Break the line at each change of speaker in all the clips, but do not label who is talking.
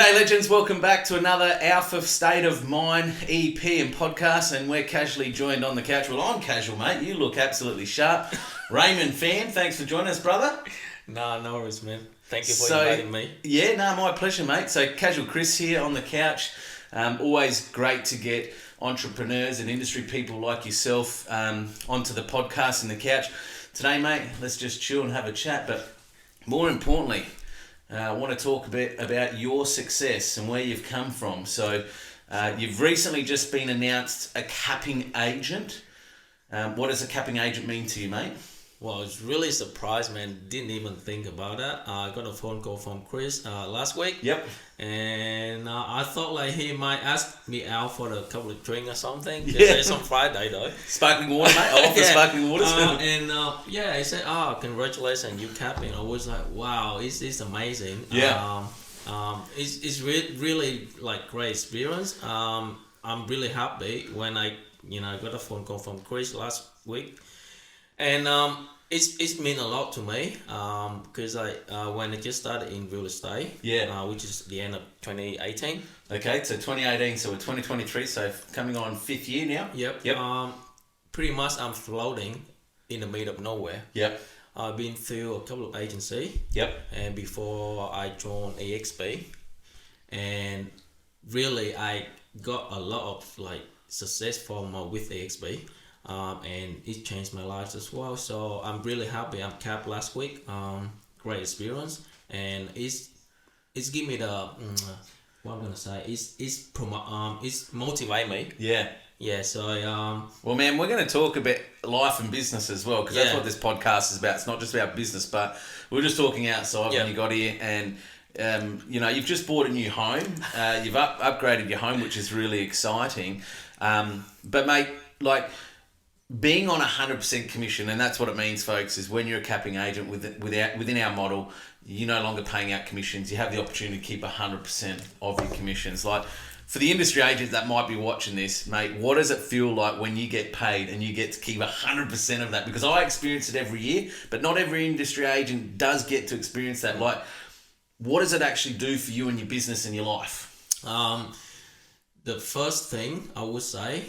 G'day legends, welcome back to another Alpha State of Mind EP and podcast, and we're casually joined on the couch. Well, I'm casual, mate. You look absolutely sharp. Raymond Pham, thanks for joining us, brother.
No worries, man. Thank you for inviting me.
Yeah, no, my pleasure, mate. So Casual Chris here on the couch. Always great to get entrepreneurs and industry people like yourself onto the podcast and the couch. Today, mate, let's just chill and have a chat, but more importantly, I want to talk a bit about your success and where you've come from. So you've recently just been announced a capping agent. What does a capping agent mean to you, mate?
Well, I was really surprised, man. Didn't even think about that. I got a phone call from Chris last week.
Yep.
And I thought like he might ask me out for a couple of drinks or something.
Yeah.
It's on Friday though.
Sparkling water, mate. I offer sparkling waters.
He said, congratulations, you capping. I was like, wow, it's amazing.
Yeah.
It's really like great experience. I'm really happy when I got a phone call from Chris last week. And it's mean a lot to me because when I just started in real estate, which is the end of 2018.
Okay, so 2018, so we're 2023, so coming on 5th year now.
Yep. Pretty much I'm floating in the middle of nowhere.
Yep.
I've been through a couple of agencies.
Yep.
And before I joined EXP, and really I got a lot of like success from with EXP. And it changed my life as well. So I'm really happy. I'm capped last week. Great experience, and it's give me the what I'm gonna say. It's motivate me.
Yeah.
Yeah. So
Well, man, we're going to talk about life and business as well, because that's what this podcast is about. It's not just about business, but we're just talking outside when you got here, and you've just bought a new home. You've upgraded your home, which is really exciting. But mate, like, being on 100% commission, and that's what it means, folks, is when you're a capping agent within our model, you're no longer paying out commissions. You have the opportunity to keep 100% of your commissions. Like, for the industry agents that might be watching this, mate, what does it feel like when you get paid and you get to keep 100% of that? Because I experience it every year, but not every industry agent does get to experience that. Like, what does it actually do for you and your business and your life?
The first thing I would say,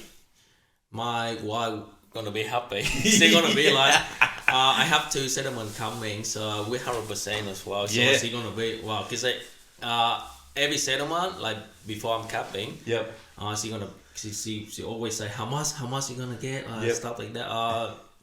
my wife gonna be happy. She's gonna be like, I have two settlement coming, so we're 100% as well. So she's gonna be because every settlement, like before I'm capping, she always say how much you gonna get, stuff like that.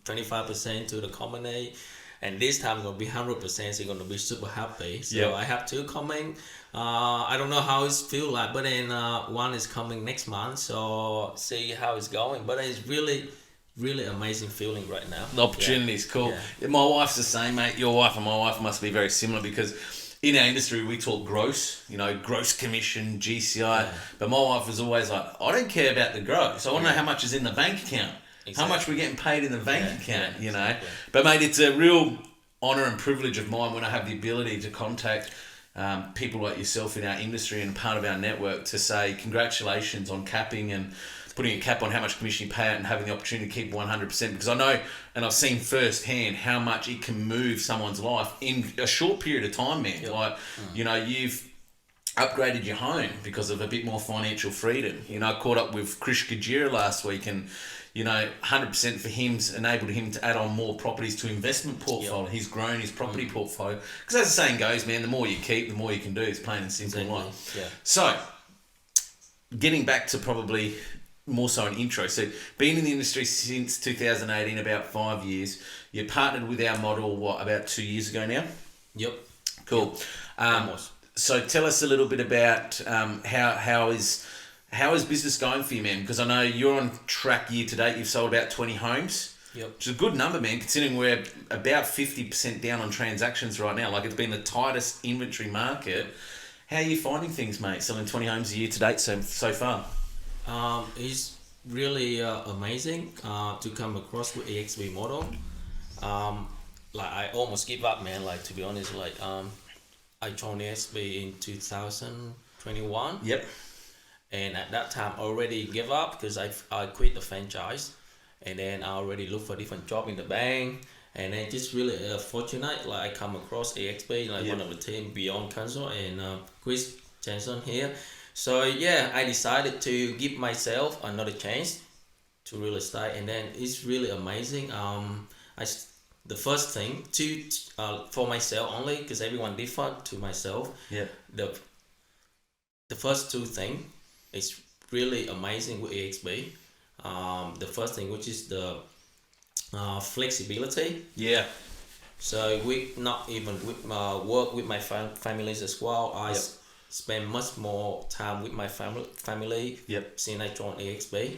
25% to the company, and this time gonna be 100%. She's gonna be super happy. So I have two coming. I don't know how it feel like, but then one is coming next month. So see how it's going. But it's really amazing feeling right now.
The opportunity is cool.
Yeah.
My wife's the same, mate. Your wife and my wife must be very similar, because in our industry we talk gross, gross commission, GCI. Yeah. But my wife was always like, I don't care about the gross. I want to know how much is in the bank account. Exactly. How much we're getting paid in the bank account, Exactly. But mate, it's a real honour and privilege of mine when I have the ability to contact people like yourself in our industry and part of our network to say congratulations on capping and putting a cap on how much commission you pay out and having the opportunity to keep 100%, because I know and I've seen firsthand how much it can move someone's life in a short period of time, man. Yep. Like, you've upgraded your home because of a bit more financial freedom. I caught up with Krish Kajira last week, and 100% for him's enabled him to add on more properties to investment portfolio. Yep. He's grown his property portfolio, because as the saying goes, man, the more you keep, the more you can do. It's plain and simple.
Exactly.
Life.
Yeah.
So, getting back to probably more so an intro. So, been in the industry since 2018, about 5 years. You partnered with our model, about 2 years ago now?
Yep.
Cool. So, tell us a little bit about how is business going for you, man? Because I know you're on track year to date. You've sold about 20 homes.
Yep.
Which is a good number, man, considering we're about 50% down on transactions right now. Like, it's been the tightest inventory market. How are you finding things, mate, selling 20 homes a year to date so far?
It's really amazing to come across with EXP model. I almost give up, man. Like, to be honest, I joined EXP in 2021.
Yep.
And at that time, I already gave up because I quit the franchise, and then I already looked for a different job in the bank. And then just really fortunate, I come across EXP, one of the team beyond console, and Chris Jensen here. So yeah, I decided to give myself another chance to real estate, and then it's really amazing. The first thing to for myself only, because everyone different to myself.
Yeah.
The first two thing is really amazing with EXP. The first thing, which is the flexibility.
Yeah.
So we not even with work with my families as well. I spend much more time with my family.
Yep.
Since I joined EXP.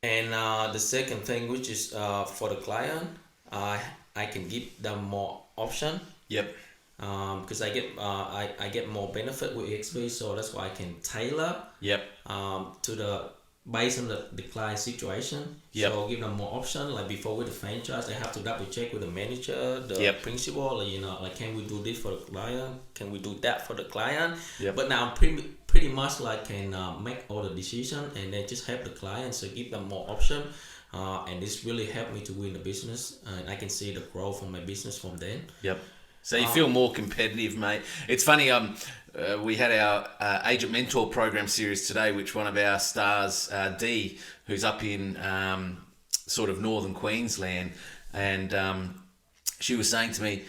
And the second thing, which is for the client, I can give them more option.
Yep.
Because I get more benefit with EXP, so that's why I can tailor.
Yep.
To the based on the client situation.
Yep.
So give them more option. Like before with the franchise, I have to double check with the manager, the principal. Like can we do this for the client? Can we do that for the client?
Yep.
But now I'm pretty much like can make all the decision and then just help the client. So give them more option. And this really helped me to win the business, and I can see the growth of my business from then.
Yep. So you feel more competitive, mate. It's funny. We had our agent mentor program series today, which one of our stars, Dee, who's up in sort of northern Queensland, and she was saying to me,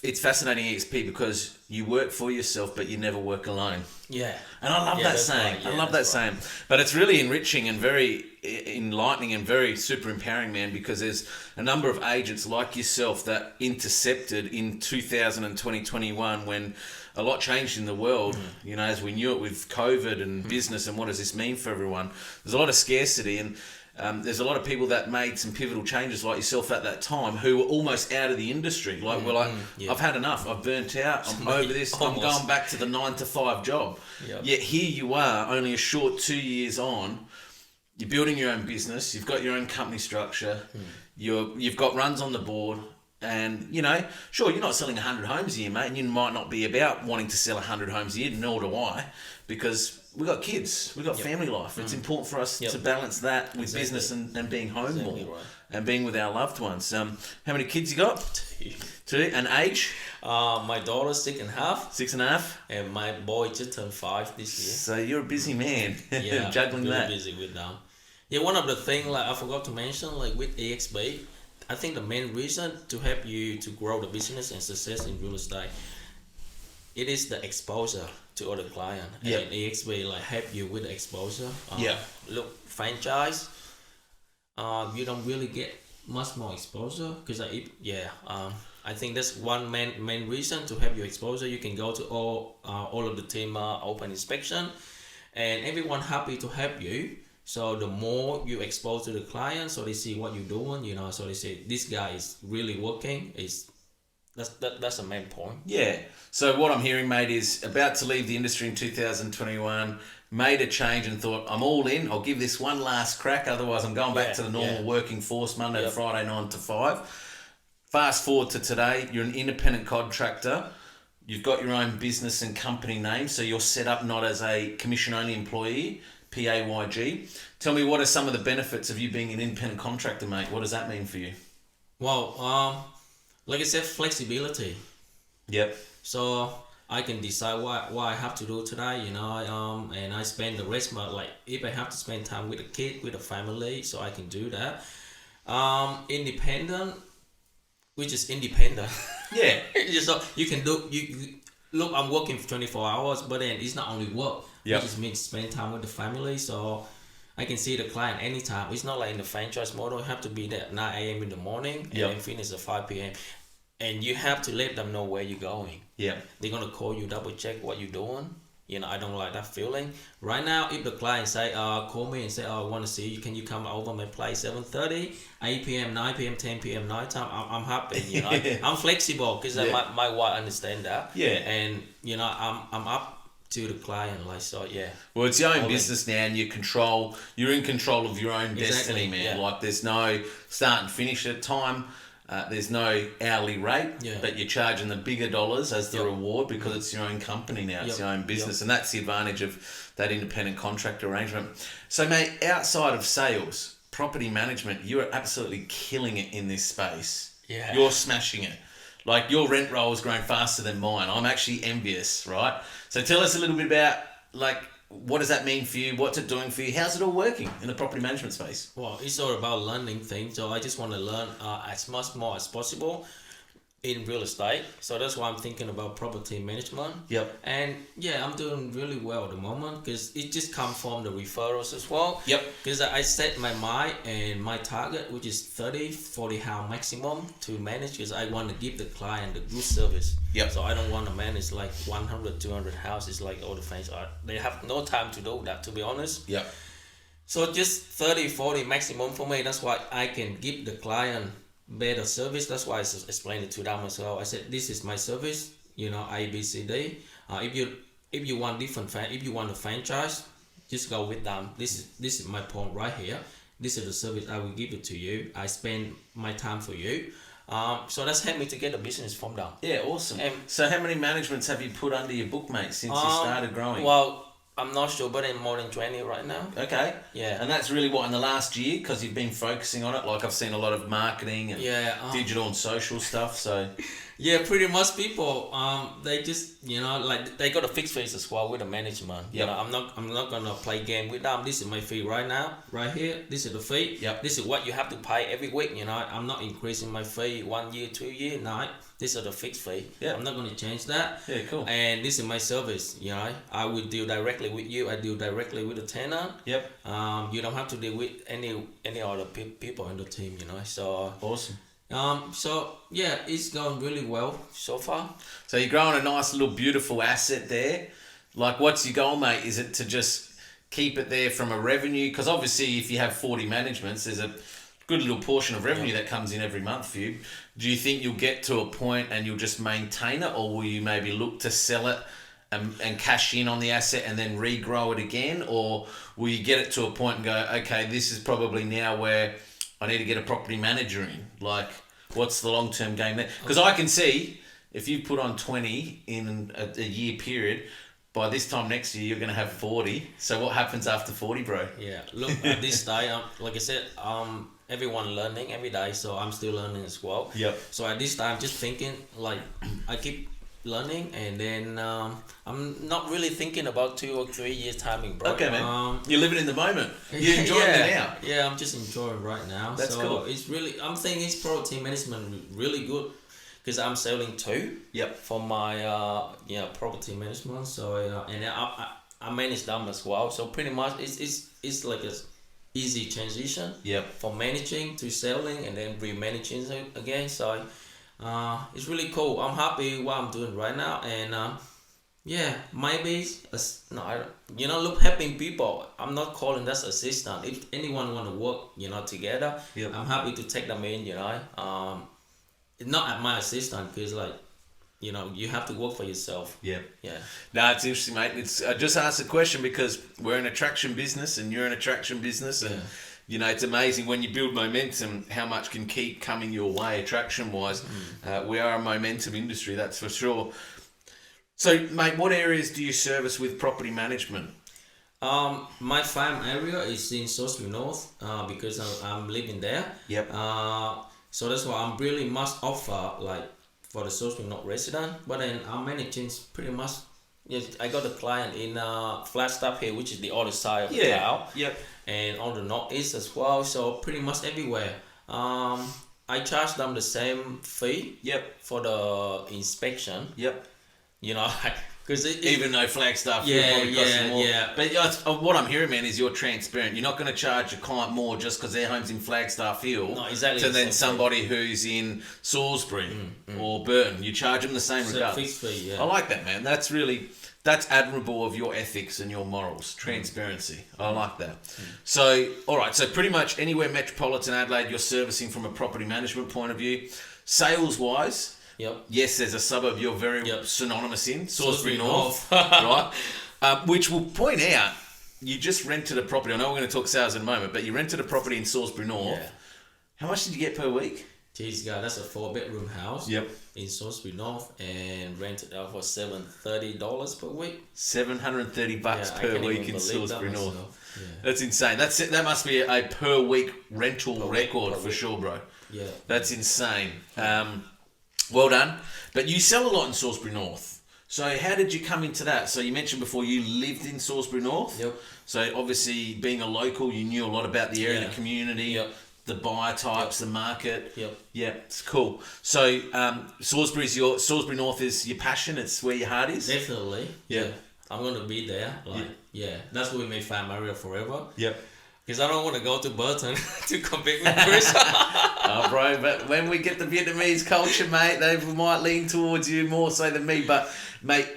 it's fascinating EXP because you work for yourself, but you never work alone.
Yeah.
And I love that saying.
Right. Yeah,
I love that saying. But it's really enriching and very enlightening and very super empowering, man, because there's a number of agents like yourself that intercepted in 2021 when a lot changed in the world, as we knew it with COVID and business and what does this mean for everyone. There's a lot of scarcity, and there's a lot of people that made some pivotal changes like yourself at that time who were almost out of the industry. Like, I've had enough. I've burnt out. I'm over this.
Almost.
I'm going back to the 9-to-5 job.
Yep.
Yet here you are, only a short 2 years on. You're building your own business. You've got your own company structure. You've got runs on the board. And, sure, you're not selling 100 homes a year, mate. And you might not be about wanting to sell 100 homes a year, nor do I. Because we've got kids, we've got family life. It's important for us to balance that with business and being home more
right.
and being with our loved ones. How many kids you got? Two. And age?
My daughter's 6.5.
6.5.
And my boy just turned 5 this year.
So you're a busy man.
Yeah,
juggling
really
that.
busy with them. Yeah, one of the things like I forgot to mention, like with EXP, I think the main reason to help you to grow the business and success in real estate, it is the exposure to other client.
Yeah.
And EXP like help you with the exposure.
Yeah.
Look, franchise, you don't really get much more exposure because I think that's one main reason to have your exposure. You can go to all of the team open inspection, and everyone happy to help you. So the more you expose to the client, so they see what you're doing, so they say this guy is really working. That's the main point.
Yeah. So what I'm hearing, mate, is about to leave the industry in 2021, made a change and thought, I'm all in. I'll give this one last crack. Otherwise, I'm going back to the normal working force, Monday to Friday, 9 to 5. Fast forward to today, you're an independent contractor. You've got your own business and company name, so you're set up not as a commission-only employee, PAYG. Tell me, what are some of the benefits of you being an independent contractor, mate? What does that mean for you?
Well, like I said, flexibility.
Yep.
So I can decide what I have to do today, and I spend the rest, but like if I have to spend time with a kid, with a family, so I can do that. Independent, which is independent.
Yeah.
So you can do you look. I'm working for 24 hours, but then it's not only work.
Yep.
It just means spend time with the family, so I can see the client anytime. It's not like in the franchise model. You have to be there at 9 a.m. in the morning and then finish at 5 p.m. And you have to let them know where you're going.
Yeah.
They're going to call you, double check what you're doing. I don't like that feeling. Right now, if the client say, call me and say, I want to see you, can you come over my place 7:30, 8 p.m., 9 p.m., 10 p.m. night time, I'm happy, I'm flexible because my wife understand that.
Yeah.
And, I'm up to the client, like, so, yeah.
Well, it's your own business now, and you're in control of your own destiny, man.
Yeah.
Like, there's no start and finish at time. There's no hourly rate, but you're charging the bigger dollars as the reward because it's your own company now. It's your own business, and that's the advantage of that independent contractor arrangement. So, mate, outside of sales, property management, you're absolutely killing it in this space.
Yeah.
You're smashing it. Like your rent roll has grown faster than mine. I'm actually envious, right? So tell us a little bit about like what does that mean for you? What's it doing for you? How's it all working in the property management space?
Well, it's all about learning things. So I just want to learn as much more as possible in real estate. So that's why I'm thinking about property management.
Yep.
And yeah, I'm doing really well at the moment because it just comes from the referrals as well.
Yep.
Because I set my mind and my target, which is 40 house maximum to manage, because I want to give the client the good service.
Yep.
So I don't want to manage like 100, 200 houses like all the fans are. They have no time to do that, to be honest.
Yep.
So just 40 maximum for me. That's why I can give the client better service. That's why I explained it to them as well. I said, this is my service, you know, A, B, C, D. If you want if you want a franchise, just go with them. This is my point right here. This is the service I will give it to you. I spend my time for you. So that's helped me to get a business from them.
Yeah, awesome. So how many managements have you put under your book, mate, since you started growing?
Well, I'm not sure, but in more than 20 right now.
Okay.
Yeah.
And that's really what, in the last year, because you've been focusing on it. Like I've seen a lot of marketing and digital and social stuff. So
yeah, pretty much people they just, you know, like they got a fixed fees as well with the management.
Yep.
You know, I'm not gonna play game with them. This is my fee right now, right here. This is the fee.
Yep.
This is what you have to pay every week. You know, I'm not increasing my fee 1 year, 2 year. No, this is the fixed fee.
Yeah.
I'm not gonna change that.
Yeah, cool.
And this is my service. You know, I will deal directly with you. I deal directly with the tenant.
Yep.
You don't have to deal with any other people in the team. You know, so
Awesome.
so yeah, it's going really well so far.
So you're growing a nice little beautiful asset there. Like, what's your goal, mate? Is it to just keep it there from a revenue? Because obviously, if you have 40 managements, there's a good little portion of revenue that comes in every month for you. Do you think you'll get to a point and you'll just maintain it, or will you maybe look to sell it and cash in on the asset and then regrow it again? Or will you get it to a point and go, okay, this is probably now where I need to get a property manager in? Like, what's the long-term game there? Because I can see if you put on 20 in a year period, by this time next year, you're going to have 40. So what happens after 40, bro?
Yeah, look, at this day, like I said, everyone learning every day, so I'm still learning as well.
Yep.
So at this time, just thinking, like, I keep learning, and then I'm not really thinking about 2 or 3 years timing, bro.
Okay, man. You're living in the moment. You're enjoying it now.
Yeah, I'm just enjoying right now.
That's
so
cool.
It's really, I'm thinking it's property management really good, because I'm selling too.
Yep.
For my property management. So and I manage them as well. So pretty much it's like a easy transition.
Yep.
From managing to selling and then re-managing again. So it's really cool. I'm happy what I'm doing right now, and maybe look, helping people. I'm not calling that assistant. If anyone want to work, together,
Yep.
I'm happy to take them in. Not at my assistant, because you have to work for yourself.
Yeah.
Yeah.
No, it's interesting, mate. I just asked a question because we're an attraction business and you're an attraction business, and it's amazing when you build momentum how much can keep coming your way attraction wise. We are a momentum industry, that's for sure. So, mate, what areas do you service with property management?
My farm area is in Salisbury North, because I'm living there.
Yep.
So that's why I'm really must offer, like, for the Salisbury North resident. But then I'm managing pretty much. Yes, I got a client in Flagstaff here, which is the other side of the town.
Yep.
And on the northeast as well. So pretty much everywhere. I charge them the same fee.
Yep.
For the inspection.
Yep.
Because
even though Flagstaff probably costs more. But what I'm hearing, man, is you're transparent. You're not going to charge your client more just because their home's in Flagstaff Hill to then somebody who's in Salisbury or Burton. You charge them the same regardless.
Fixed fee,
I like that, man. That's admirable of your ethics and your morals. Transparency. I like that. So, all right. So pretty much anywhere metropolitan Adelaide, you're servicing from a property management point of view. Sales-wise...
Yep.
Yes, there's a suburb you're very synonymous in, Salisbury North,
right?
Which will point out, you just rented a property. I know we're going to talk sales in a moment, but you rented a property in Salisbury North. Yeah. How much did you get per week?
Jeez, God, that's a 4-bedroom house.
Yep.
In Salisbury North, and rented out for $730 per week.
$730 per week in Salisbury North. Yeah. That's insane. That must be a per week rental record for sure, bro.
Yeah.
That's insane. Well done. But you sell a lot in Salisbury North. So how did you come into that? So you mentioned before you lived in Salisbury North.
Yep.
So obviously being a local, you knew a lot about the area,
Yeah.
the community,
Yep.
the buyer types, the market.
Yep.
Yeah, it's cool. So Salisbury North is your passion. It's where your heart is.
Definitely.
Yeah.
I'm gonna be there. That's where we may find Maria forever.
Yep.
Because I don't want to go to Burton to compete with Chris.
Oh, bro, but when we get the Vietnamese culture, mate, they might lean towards you more so than me. But, mate,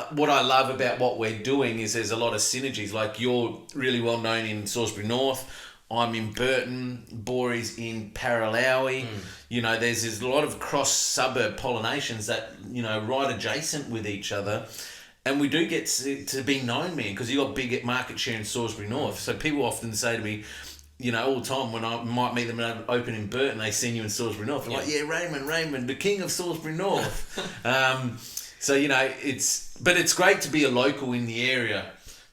what I love about what we're doing is there's a lot of synergies. Like, you're really well known in Salisbury North. I'm in Burton. Bori's in Paralawi. You know, there's a lot of cross-suburb pollinations that, you know, right adjacent with each other. And we do get to be known, man, because you got big market share in Salisbury North. So people often say to me, you know, all the time when I might meet them open in Burton, they seen you in Salisbury North. I'm like, yeah, Raymond, the king of Salisbury North. So, you know, it's great to be a local in the area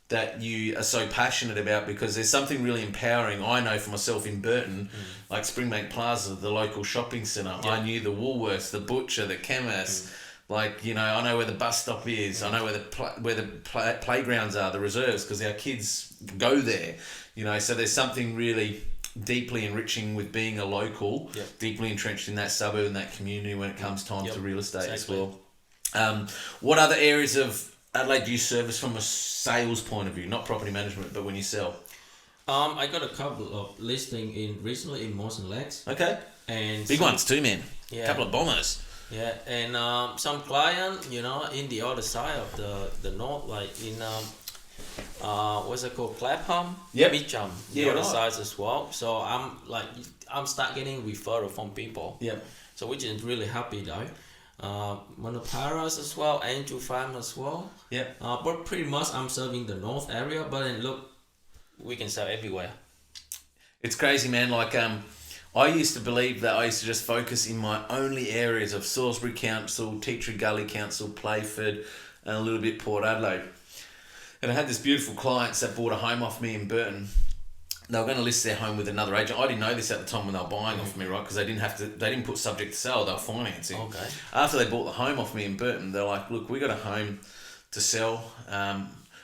that you are so passionate about, because there's something really empowering. I know for myself in Burton, like Springbank Plaza, the local shopping centre. Yeah. I knew the Woolworths, the butcher, the chemist. Like, you know, I know where the bus stop is. I know where the playgrounds are, the reserves, because our kids go there. You know, so there's something really deeply enriching with being a local, deeply entrenched in that suburb and that community when it comes time to real estate as well. What other areas of Adelaide do you service from a sales point of view? Not property management, but when you sell.
I got a couple of listings recently in Moss and Legs.
Okay.
And
big ones too, man.
Yeah.
A couple of bombers.
Yeah, and some client, you know, in the other side of the north, like in what's it called, Clapham, Mitcham, the other sides as well. So I'm start getting referral from people.
Yeah.
So which is really happy though. Monoparas as well, Angel Farm as well.
Yeah.
But pretty much I'm serving the north area, but then look, we can sell everywhere.
It's crazy, man. Like I used to believe that I used to just focus in my only areas of Salisbury Council, Tea Tree Gully Council, Playford, and a little bit Port Adelaide. And I had this beautiful clients that bought a home off me in Burton. They were going to list their home with another agent. I didn't know this at the time when they were buying off me, right? Because they didn't put subject to sale, they were financing.
Okay.
After they bought the home off me in Burton, they're like, look, we got a home to sell.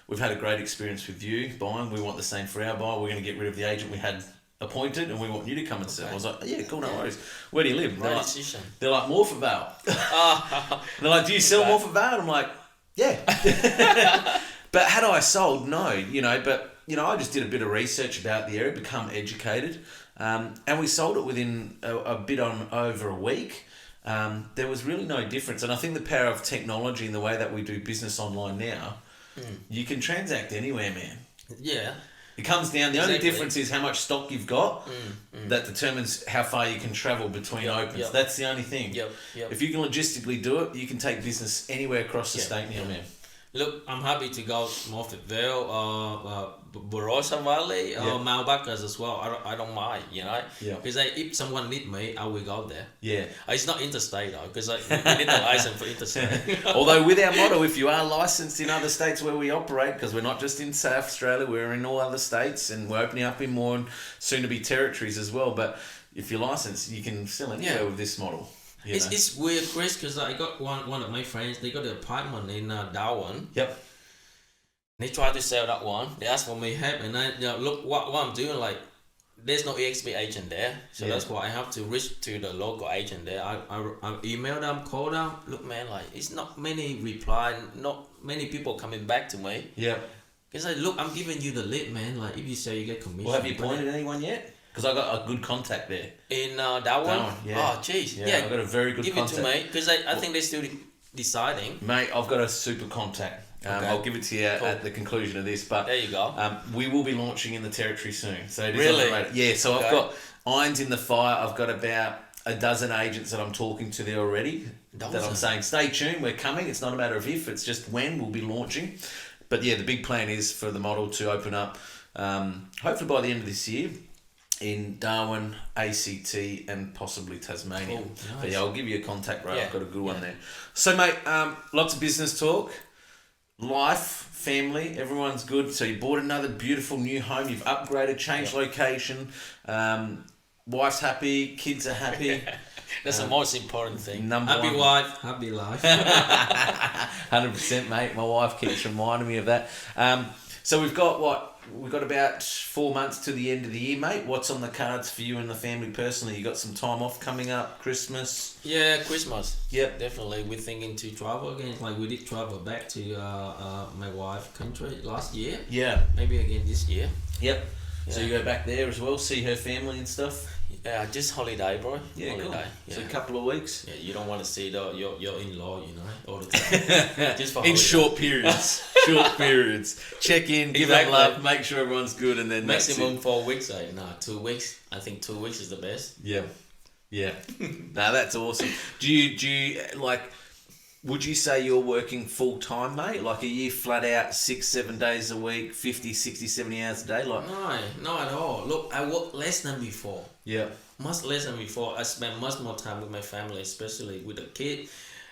We've had a great experience with you buying. We want the same for our buyer. We're going to get rid of the agent we had appointed, and we want you to come and sell. I was like, yeah, cool, no worries. Where do you live?
Right decision.
They're like, Morphettvale. They're like, do you sell Morphettvale? And I'm like, yeah. But had I sold, no, you know, but, you know, I just did a bit of research about the area, become educated, and we sold it within a bit on over a week. There was really no difference. And I think the power of technology and the way that we do business online now, you can transact anywhere, man.
Yeah.
It comes down, the only difference is how much stock you've got that determines how far you can travel between opens. That's the only thing. If you can logistically do it, you can take business anywhere across the state now, man.
Look, I'm happy to go Morphettvale, Barossa Valley, Mount Bacchus as well. I don't mind, you know. Because if someone need me, I will go there.
Yeah.
It's not interstate though, because we need a license for interstate.
Although with our motto, if you are licensed in other states where we operate, because we're not just in South Australia, we're in all other states, and we're opening up in more and soon to be territories as well. But if you're licensed, you can sell anywhere with this model.
It's weird, Chris, because I got one of my friends. They got an apartment in Darwin.
Yep.
They tried to sell that one. They asked for me help, and I look what I'm doing. Like, there's no EXP agent there, so that's why I have to reach to the local agent there. I email them, call them. Look, man, like it's not many reply, not many people coming back to me.
Yeah.
Because look, I'm giving you the lead, man. Like if you say you get commission.
Well, have you appointed anyone yet? Because I got a good contact there.
In Darwin?
Yeah.
Oh, jeez.
Yeah, I've got a very good contact.
Give it to me, because I think they're still deciding.
Mate, I've got a super contact. I'll give it to you at the conclusion of this. But
there you go.
We will be launching in the territory soon. So it is
really?
On the radar. Yeah, so I've got irons in the fire. I've got about a dozen agents that I'm talking to there already. That I'm saying, stay tuned, we're coming. It's not a matter of if, it's just when we'll be launching. But yeah, the big plan is for the model to open up, hopefully by the end of this year, in Darwin, ACT, and possibly Tasmania.
Oh, nice.
But yeah, I'll give you a contact, right? I've got a good one there. So, mate, lots of business talk, life, family, everyone's good. So you bought another beautiful new home. You've upgraded, changed location. wife's happy, kids are happy.
That's the most important thing.
Happy
wife, happy life.
100%, mate. My wife keeps reminding me of that. So we've got We've got about 4 months to the end of the year, mate. What's on the cards for you and the family personally? You got some time off coming up, Christmas?
Yeah, Christmas.
Yep.
Definitely. We're thinking to travel again. Like we did travel back to my wife's country last year.
Yeah.
Maybe again this year.
Yep.
Yeah.
So you go back there as well, see her family and stuff?
Yeah, just holiday, bro.
Yeah,
holiday.
cool.
Yeah.
So a couple of weeks?
Yeah, you don't want to see your in-law, all the time. Just for
in
holiday.
short periods. Short periods. Check in, give them
Exactly.
love, make sure everyone's good, and then
maximum 4 weeks. 2 weeks. I think 2 weeks is the best.
Yeah. Yeah. No, that's awesome. Do you like? Would you say you're working full time, mate? Like, are you flat out 6-7 days a week, 50, 60, 70 hours a day? Like,
No, not at all. Look, I work less than before.
yeah.
Much less than before. I spend much more time with my family, especially with the kid.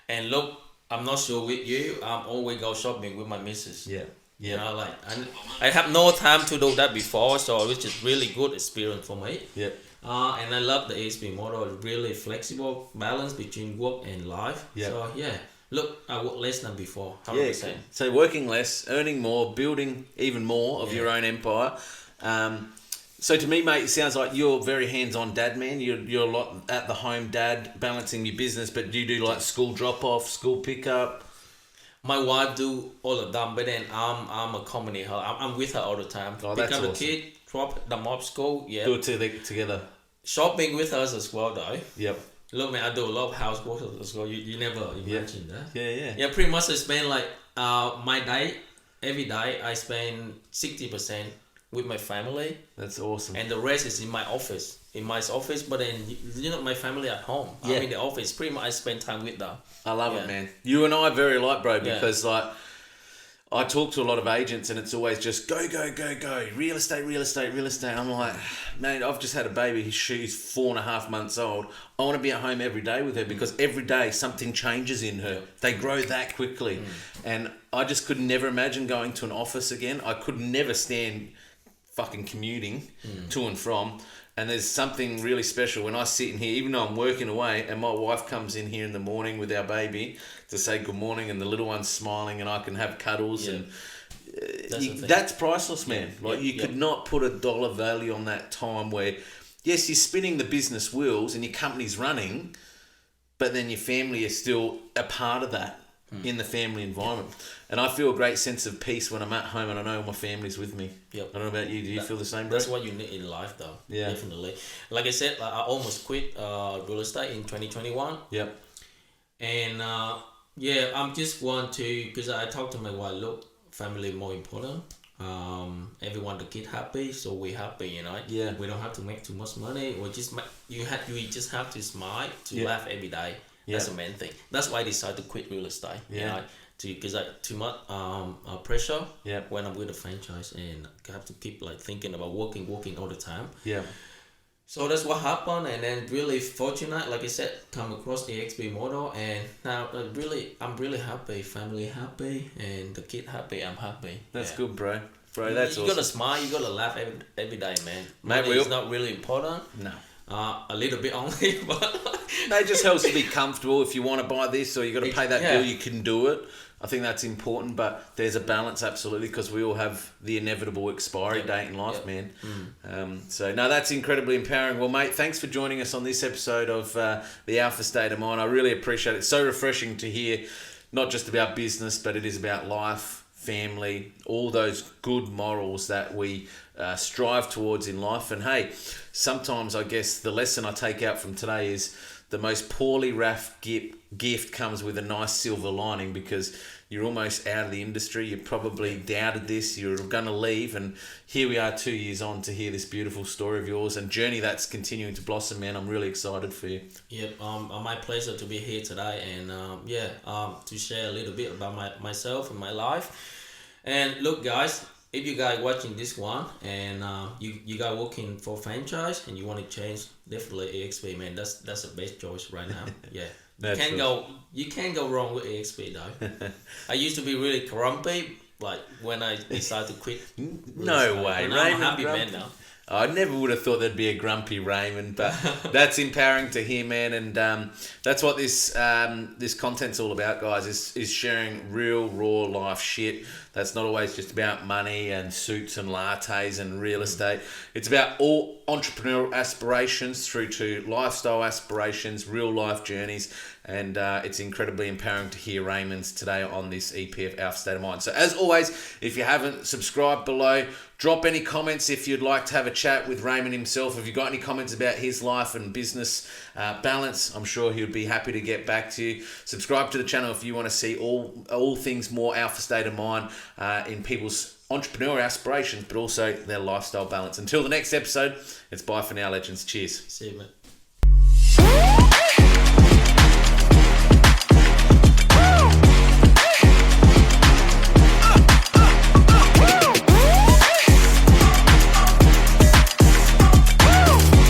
And look, I'm not sure with you. I'm always go shopping with my missus.
Yeah.
You
Yeah.
know, like I have no time to do that before, so which is really good experience for me.
Yeah.
And I love the ASP model. Really flexible balance between work and life.
Yeah.
So yeah, look, I work less than before. 100%.
Yeah. So working less, earning more, building even more of your own empire. So to me, mate, it sounds like you're very hands-on dad, man. You're a lot at the home dad, balancing your business, but do you do like school drop-off, school pickup?
My wife do all of them, but then I'm accompany her. I'm with her all the time.
Oh,
Pick
that's
up the
awesome.
kid, drop them off school. Yeah.
Do it together.
Shopping with us as well, though.
Yep.
Look, man, I do a lot of housework as well. You never imagine that.
Yeah.
Yeah, pretty much I spend like my day, every day I spend 60% with my family,
That's awesome.
and the rest is in my office. But then my family at home.
Yeah.
I'm in the office. Pretty much I spend time with them.
I love
Yeah.
it, man. You and I are very alike, bro,
Yeah.
because like I talk to a lot of agents and it's always just go, real estate. I'm like, man, I've just had a baby. She's 4.5 months old. I want to be at home every day with her because every day something changes in her. They grow that quickly. And I just could never imagine going to an office again. I could never stand fucking commuting to and from. And there's something really special when I sit in here, even though I'm working away, and my wife comes in here in the morning with our baby to say good morning, and the little one's smiling, and I can have cuddles, and that's priceless, man. Like you could not put a dollar value on that time where, yes, you're spinning the business wheels and your company's running, but then your family is still a part of that in the family environment. And I feel a great sense of peace when I'm at home and I know my family's with me.
Yep.
I don't know about you. Do you feel the same, bro?
That's what you need in life, though.
Yeah.
Definitely. Like I said, I almost quit real estate in 2021.
Yep.
And I'm just want to, because I talked to my wife, look, family more important. Everyone the kid happy, so we happy,
Yeah.
We don't have to make too much money. We just just have to smile to laugh every day. That's the main thing. That's why I decided to quit real estate. Because I too much pressure.
Yeah.
When I'm with a franchise, and I have to keep like thinking about working all the time.
Yeah.
So that's what happened, and then really fortunate, like I said, come across the XP model, and now I'm really happy, family happy, and the kid happy. I'm happy.
That's
Yeah.
good, bro. Bro, that's
You
awesome.
gotta smile, you gotta laugh every day, man.
Mate,
Money is not really important.
No.
A little bit only, but
No, it just helps you be comfortable. If you want to buy this or you got to pay that
Yeah.
bill, you can do it. I think that's important, but there's a balance, absolutely, because we all have the inevitable expiry date in life, man. So, no, that's incredibly empowering. Well, mate, thanks for joining us on this episode of The Alpha State of Mind. I really appreciate it. It's so refreshing to hear not just about business, but it is about life, family, all those good morals that we strive towards in life. And, hey, sometimes I guess the lesson I take out from today is the most poorly wrapped gift comes with a nice silver lining, because you're almost out of the industry. You probably doubted this. You're going to leave. And here we are 2 years on to hear this beautiful story of yours and journey that's continuing to blossom, man. I'm really excited for you.
Yep, my pleasure to be here today, and to share a little bit about myself and my life. And look, guys, if you guys watching this one and you guys working for franchise and you want to change, definitely AXP, man. That's the best choice right now. Yeah. You can't go wrong with AXP though. I used to be really grumpy, like when I decided to quit.
No way,
And
Raymond
I'm a happy
Pham.
man now.
I never would have thought there'd be a grumpy Raymond, but that's empowering to hear, man. And that's what this content's all about, guys, is sharing real, raw life shit. That's not always just about money and suits and lattes and real estate. It's about all entrepreneurial aspirations through to lifestyle aspirations, real life journeys. And it's incredibly empowering to hear Raymond's today on this EPF Alpha State of Mind. So as always, if you haven't subscribed below, drop any comments if you'd like to have a chat with Raymond himself. If you've got any comments about his life and business balance, I'm sure he would be happy to get back to you. Subscribe to the channel if you want to see all things more Alpha State of Mind in people's entrepreneurial aspirations, but also their lifestyle balance. Until the next episode, it's bye for now, legends. Cheers.
See you, mate.